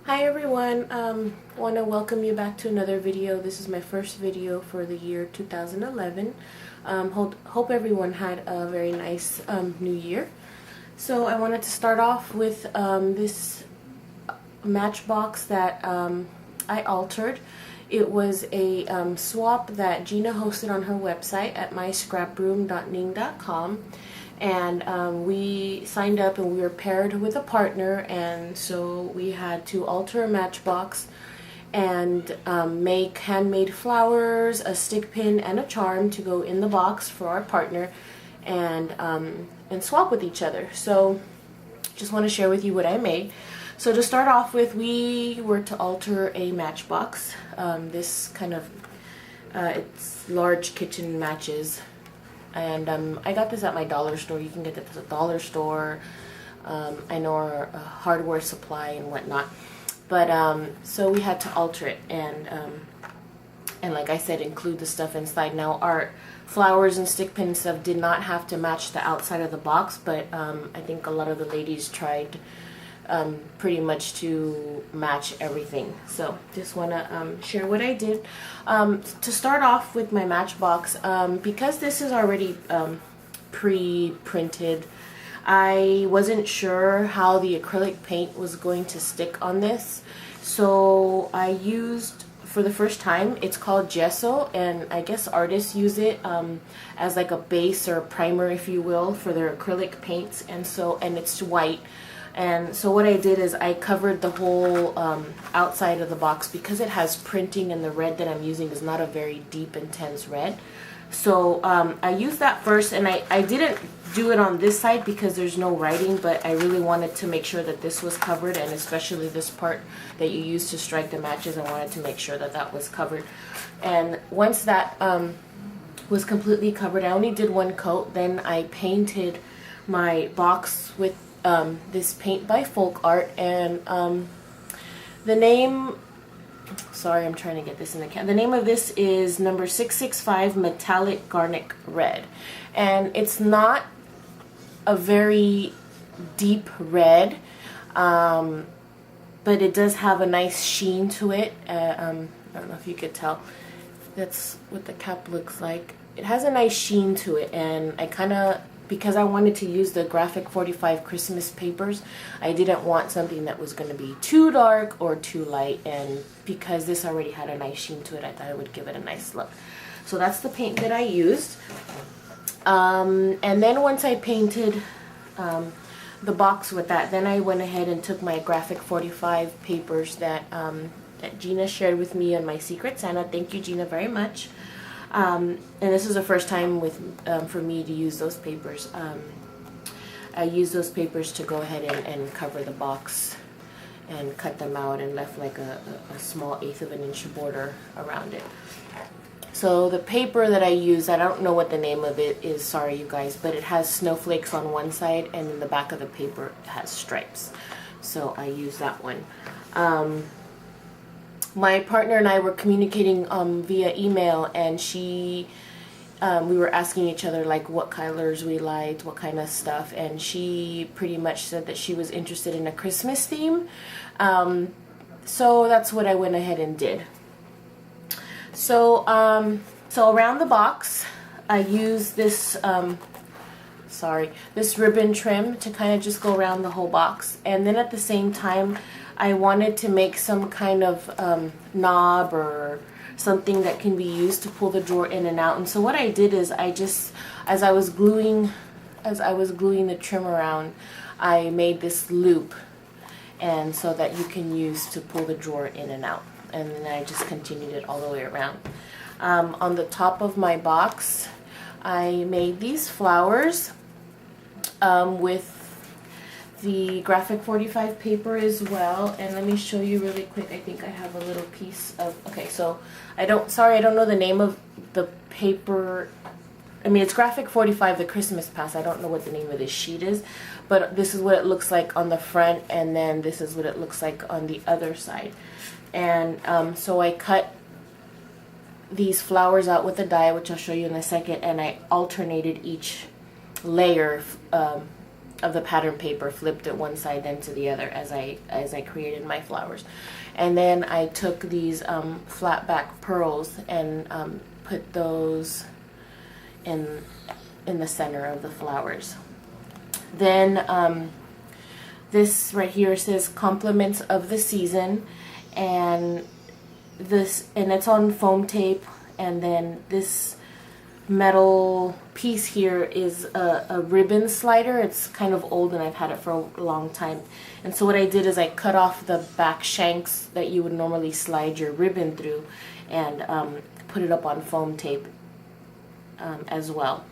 Hi everyone, want to welcome you back to another video. This is my first video for the year 2011. Hope everyone had a very nice new year. So I wanted to start off with this Matchbox that I altered. It was a swap that Gina hosted on her website at myscraproom.ning.com. And we signed up and we were paired with a partner, and so we had to alter a matchbox and make handmade flowers, a stick pin, and a charm to go in the box for our partner, and swap with each other. So just want to share with you what I made. So to start off with, we were to alter a matchbox. This kind of it's large kitchen matches. And I got this at my dollar store. You can get this at the dollar store. I know a hardware supply and whatnot. But so we had to alter it and like I said, include the stuff inside. Now our flowers and stick pin stuff did not have to match the outside of the box, but I think a lot of the ladies tried pretty much to match everything. So just want to share what I did. To start off with my Matchbox, because this is already pre-printed, I wasn't sure how the acrylic paint was going to stick on this, so I used, for the first time, it's called gesso, and I guess artists use it as like a base or primer, if you will, for their acrylic paints. And it's white. And so what I did is I covered the whole outside of the box, because it has printing and the red that I'm using is not a very deep, intense red. So I used that first, and I didn't do it on this side because there's no writing, but I really wanted to make sure that this was covered, and especially this part that you use to strike the matches, I wanted to make sure that that was covered. And once that was completely covered, I only did one coat. Then I painted my box with this paint by Folk Art, and the name, sorry, I'm trying to get this in the can. The name of this is number 665 Metallic Garnet Red, and it's not a very deep red, but it does have a nice sheen to it. I don't know if you could tell. That's what the cap looks like. It has a nice sheen to it, and I kind of, because I wanted to use the G45 Christmas papers, I didn't want something that was going to be too dark or too light, and because this already had a nice sheen to it, I thought it would give it a nice look. So that's the paint that I used. And then once I painted the box with that, then I went ahead and took my G45 papers that, that Gina shared with me on my Secret Santa. Thank you, Gina, very much. And this is the first time for me to use those papers. I used those papers to go ahead and cover the box and cut them out, and left like a small 1/8 of an inch border around it. So the paper that I use, I don't know what the name of it is, sorry you guys, but it has snowflakes on one side, and in the back of the paper it has stripes. So I use that one. My partner and I were communicating via email, and we were asking each other like what colors we liked, what kind of stuff, and she pretty much said that she was interested in a Christmas theme. So that's what I went ahead and did. So so around the box, I used this this ribbon trim to kind of just go around the whole box, and then at the same time I wanted to make some kind of knob or something that can be used to pull the drawer in and out. And so what I did is I just, as I was gluing the trim around, I made this loop, and so that you can use to pull the drawer in and out. And then I just continued it all the way around. On the top of my box, I made these flowers with the G45 paper as well. And let me show you really quick. I think I have a little piece of, okay, so I don't know the name of the paper. I mean, it's G45, the Christmas pass. I don't know what the name of this sheet is, but this is what it looks like on the front, and then this is what it looks like on the other side. And so I cut these flowers out with a die, which I'll show you in a second, and I alternated each layer of the pattern paper, flipped it one side then to the other as I created my flowers. And then I took these flat back pearls and put those in the center of the flowers. Then this right here says compliments of the season, and it's on foam tape. And then this metal piece here is a ribbon slider. It's kind of old and I've had it for a long time. And so what I did is I cut off the back shanks that you would normally slide your ribbon through and put it up on foam tape as well.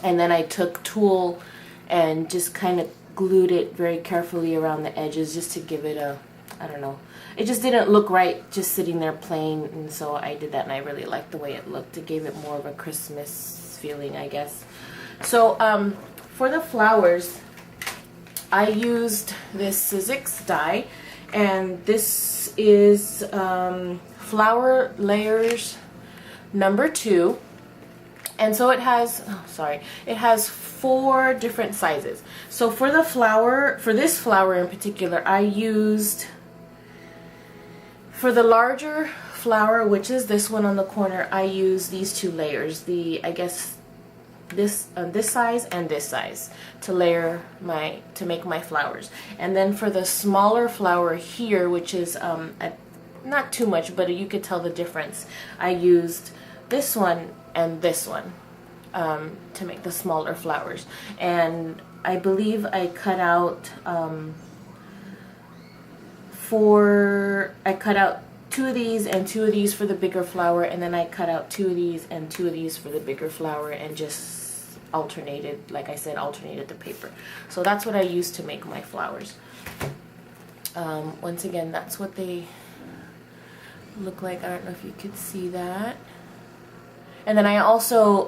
And then I took tulle and just kind of glued it very carefully around the edges just to give it a, I don't know, it just didn't look right just sitting there plain, and so I did that and I really liked the way it looked. It gave it more of a Christmas feeling, I guess. So for the flowers, I used this Sizzix die, and this is Flower Layers #2. And so it has, it has 4 different sizes. So for the flower, for this flower in particular, I used, for the larger flower, which is this one on the corner, I used these 2 layers. I guess this size and this size to make my flowers. And then for the smaller flower here, which is not too much, but you could tell the difference, I used this one and this one to make the smaller flowers. And I believe I cut out I cut out 2 of these and 2 of these for the bigger flower, and then I cut out 2 of these and 2 of these for the bigger flower, and just alternated, like I said, alternated the paper. So that's what I used to make my flowers. Once again, that's what they look like. I don't know if you could see that. And then I also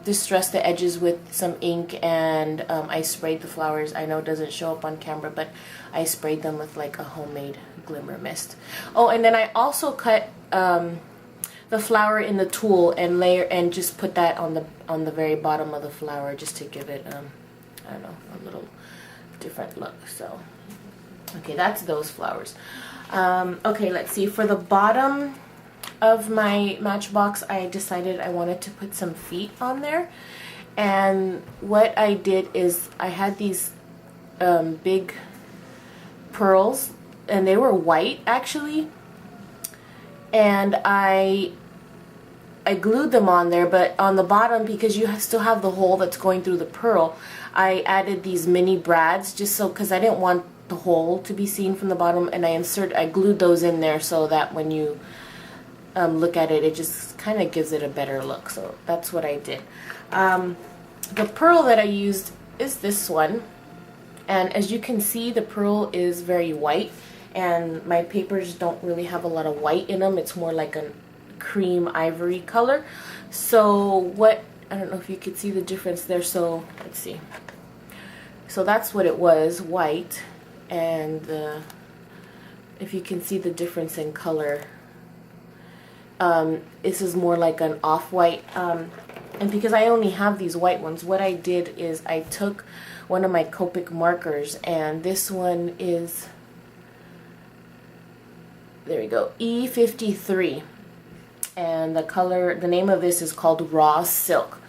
distressed the edges with some ink, and I sprayed the flowers. I know it doesn't show up on camera, but I sprayed them with like a homemade glimmer mist. Oh, and then I also cut the flower in the tulle and just put that on the very bottom of the flower, just to give it I don't know, a little different look. So okay, that's those flowers. Okay, let's see, for the bottom of my Matchbox, I decided I wanted to put some feet on there. And what I did is I had these big pearls, and they were white actually, and I glued them on there, but on the bottom, because you still have the hole that's going through the pearl, I added these mini brads just so, because I didn't want the hole to be seen from the bottom, and I glued those in there so that when you look at it, it just kind of gives it a better look. So that's what I did. The pearl that I used is this one, and as you can see, the pearl is very white, and my papers don't really have a lot of white in them. It's more like a cream ivory color. So I don't know if you could see the difference there. So let's see. So that's what it was, white, and if you can see the difference in color, this is more like an off-white, and because I only have these white ones, what I did is I took one of my Copic markers, and this one is, there we go, E53, and the name of this is called Raw Silk.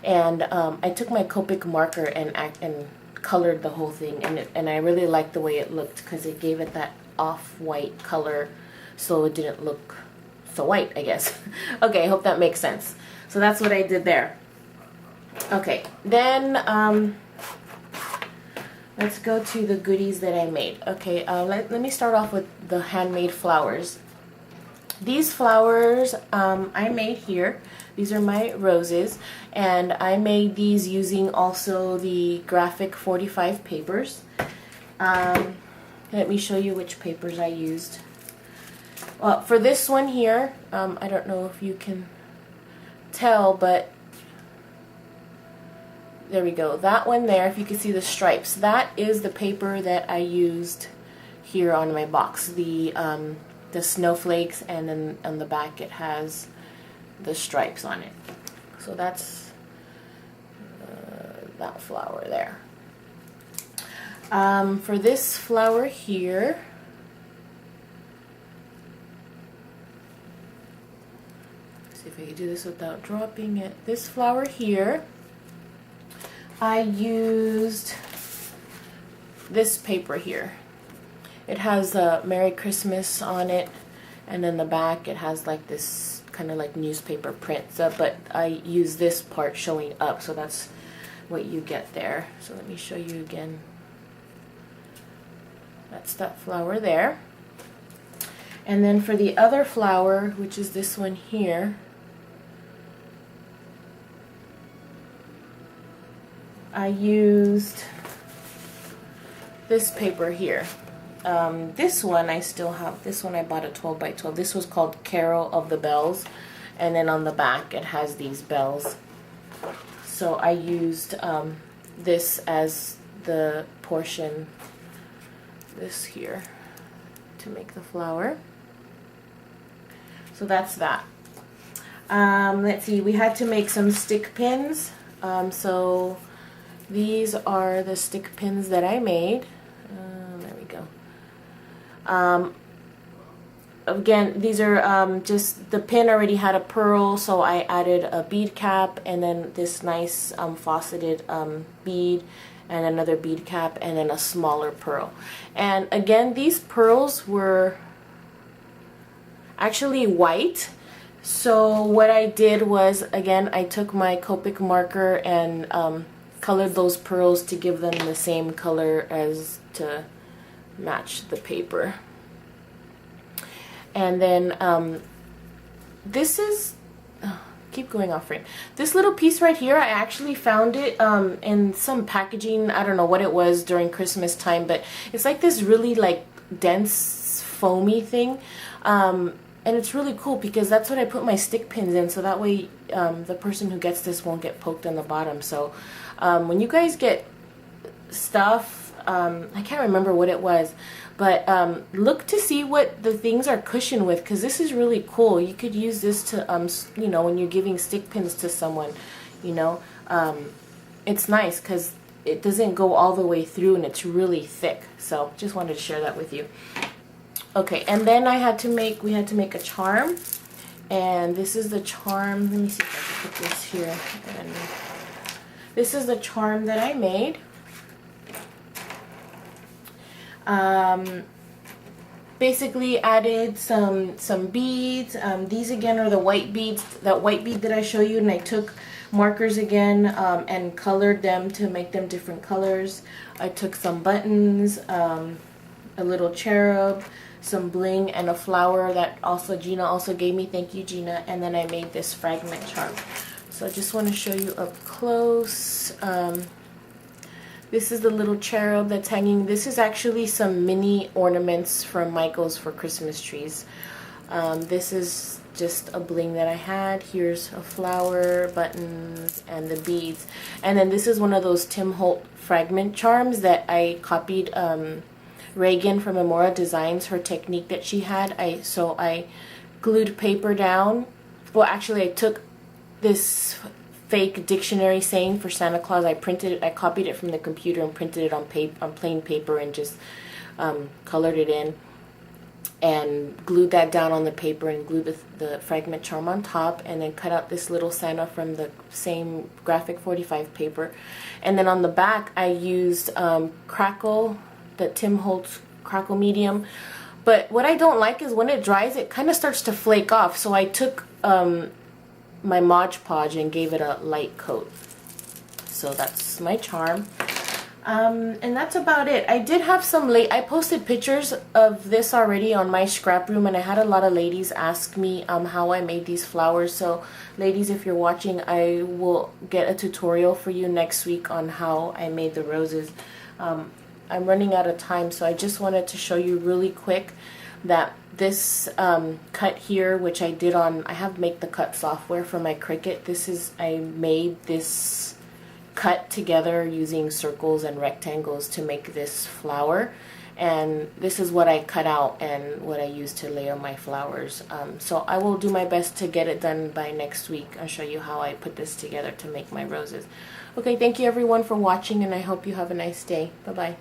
And I took my Copic marker and colored the whole thing, and I really liked the way it looked, because it gave it that off-white color, so it didn't look so white, I guess. Okay, I hope that makes sense. So that's what I did there. Okay, then let's go to the goodies that I made. Okay, let me start off with the handmade flowers. These flowers I made here. These are my roses, and I made these using also the graphic 45 papers. Let me show you which papers I used. For this one here, I don't know if you can tell, but there we go. That one there, if you can see the stripes, that is the paper that I used here on my box. The snowflakes, and then on the back it has the stripes on it. So that's that flower there. For this flower here, let's see if I can do this without dropping it. This flower here, I used this paper here. It has a Merry Christmas on it, and then the back it has like this kind of like newspaper print. So, but I use this part showing up, so that's what you get there. So let me show you again. That's that flower there. And then for the other flower, which is this one here, I used this paper here. This one I still have. This one I bought at 12 by 12. This was called Carol of the Bells, and then on the back it has these bells. So I used this as the portion, this here, to make the flower. So that's that. Let's see, we had to make some stick pins. So these are the stick pins that I made. There we go. Again, these are just, the pin already had a pearl, so I added a bead cap and then this nice faceted bead and another bead cap and then a smaller pearl. And again, these pearls were actually white. So what I did was, again, I took my Copic marker and colored those pearls to give them the same color as to match the paper. And then this is, keep going off frame. This little piece right here, I actually found it in some packaging. I don't know what it was during Christmas time, but it's like this really like dense foamy thing. And it's really cool because that's what I put my stick pins in, so that way the person who gets this won't get poked in the bottom. So when you guys get stuff, I can't remember what it was, but look to see what the things are cushioned with, because this is really cool. You could use this to, you know, when you're giving stick pins to someone, you know, it's nice because it doesn't go all the way through and it's really thick. So just wanted to share that with you. Okay, and then we had to make a charm, and this is the charm. Let me see if I can put this here. And this is the charm that I made. Basically added some beads. These again are the white beads, that white bead that I show you, and I took markers again and colored them to make them different colors. I took some buttons, a little cherub, some bling, and a flower that also Gina also gave me. Thank you, Gina. And then I made this fragment charm. So I just want to show you up close. This is the little cherub that's hanging. This is actually some mini ornaments from Michael's for Christmas trees. This is just a bling that I had. Here's a flower, buttons, and the beads. And then this is one of those Tim Holt fragment charms that I copied Reagan from Amora Designs, her technique that she had. So I glued paper down. Well, actually I took this fake dictionary saying for Santa Claus. I printed it, I copied it from the computer and printed it on plain paper and just colored it in and glued that down on the paper and glued the fragment charm on top, and then cut out this little Santa from the same graphic 45 paper. And then on the back I used crackle, the Tim Holtz crackle medium. But what I don't like is when it dries it kind of starts to flake off, so I took my Mod Podge and gave it a light coat. So that's my charm. And that's about it. I did have some I posted pictures of this already on my scrap room, and I had a lot of ladies ask me how I made these flowers. So ladies, if you're watching, I will get a tutorial for you next week on how I made the roses. I'm running out of time, so I just wanted to show you really quick that this cut here, which I did on, I have Make the Cut software for my Cricut. I made this cut together using circles and rectangles to make this flower, and this is what I cut out and what I used to lay on my flowers. So I will do my best to get it done by next week. I'll show you how I put this together to make my roses. Okay, thank you everyone for watching, and I hope you have a nice day. Bye-bye.